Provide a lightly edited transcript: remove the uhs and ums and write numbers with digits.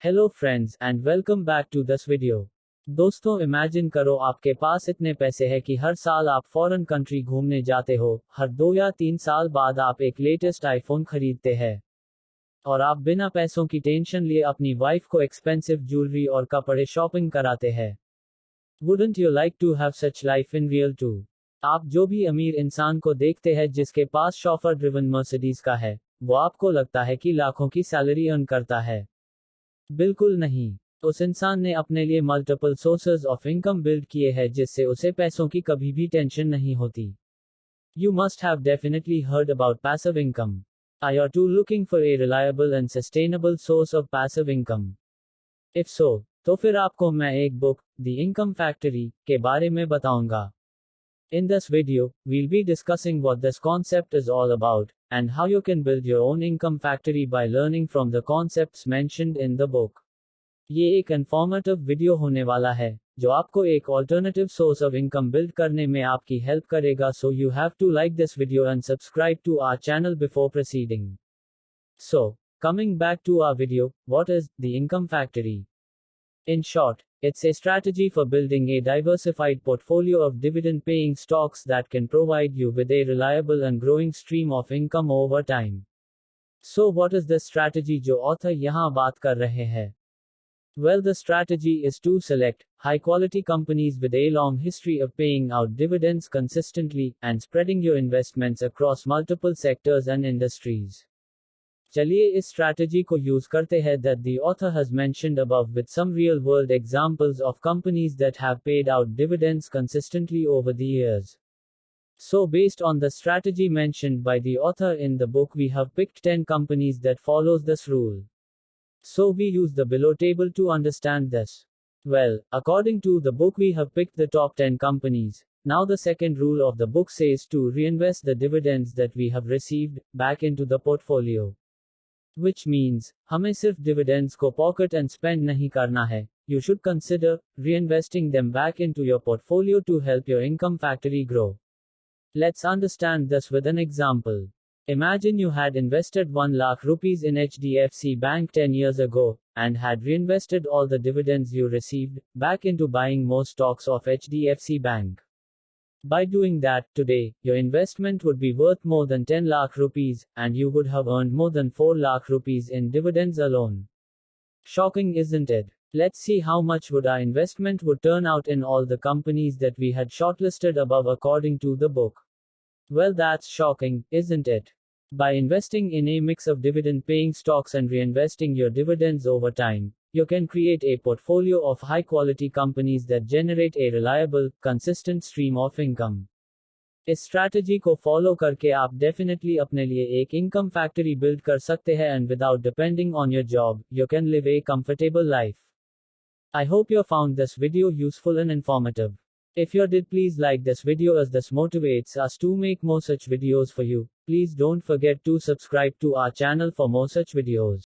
Hello friends and welcome back to this video. दोस्तों, imagine करो आपके पास इतने पैसे हैं कि हर साल आप फॉरेन कंट्री घूमने जाते हो, हर 2 या 3 साल बाद आप एक लेटेस्ट आईफोन खरीदते हैं और आप बिना पैसों की टेंशन लिए अपनी वाइफ को एक्सपेंसिव ज्वेलरी और कपड़े शॉपिंग कराते हैं। Wouldn't you like to have such life in real too? आप जो भी अमीर इंसान को देखते हैं जिसके पास शॉफर ड्रिवन मर्सिडीज का है, वो आपको लगता है कि लाखों की सैलरी अर्न करता है। बिल्कुल नहीं। उस इंसान ने अपने लिए multiple sources of income build किए हैं जिससे उसे पैसों की कभी भी टेंशन नहीं होती। You must have definitely heard about passive income. Are you too looking for a reliable and sustainable source of passive income? If so, तो फिर आपको मैं एक बुक, द इनकम फैक्ट्री, के बारे में बताऊंगा। In this video, we'll be discussing what this concept is all about, and how you can build your own income factory by learning from the concepts mentioned in the book. ये एक informative video होने वाला है, जो आपको एक alternative source of income build करने में आपकी help करेगा, so you have to like this video and subscribe to our channel before proceeding. So, coming back to our video, what is the income factory? In short, it's a strategy for building a diversified portfolio of dividend-paying stocks that can provide you with a reliable and growing stream of income over time. So what is the strategy जो author यहाँ बात कर रहे हैं? Well, the strategy is to select high-quality companies with a long history of paying out dividends consistently and spreading your investments across multiple sectors and industries. चलिए इस strategy को use करते हैं that the author has mentioned above with some real world examples of companies that have paid out dividends consistently over the years. So based on the strategy mentioned by the author in the book, we have picked 10 companies that follows this rule. So we use the below table to understand this. Well, according to the book we have picked the top 10 companies. Now the second rule of the book says to reinvest the dividends that we have received back into the portfolio. Which means, हमें सिर्फ dividends को pocket and spend नहीं करना है. You should consider reinvesting them back into your portfolio to help your income factory grow. Let's understand this with an example. Imagine you had invested 1 lakh rupees in HDFC Bank 10 years ago, and had reinvested all the dividends you received back into buying more stocks of HDFC Bank. By doing that, today, your investment would be worth more than 10 lakh rupees, and you would have earned more than 4 lakh rupees in dividends alone. Shocking, isn't it? Let's see how much would our investment would turn out in all the companies that we had shortlisted above according to the book. Well, that's shocking, isn't it? By investing in a mix of dividend-paying stocks and reinvesting your dividends over time, you can create a portfolio of high-quality companies that generate a reliable, consistent stream of income. इस strategy को follow करके आप definitely अपने लिए एक income factory build कर सकते हैं and without depending on your job, you can live a comfortable life. I hope you found this video useful and informative. If you did, please like this video as this motivates us to make more such videos for you. Please don't forget to subscribe to our channel for more such videos.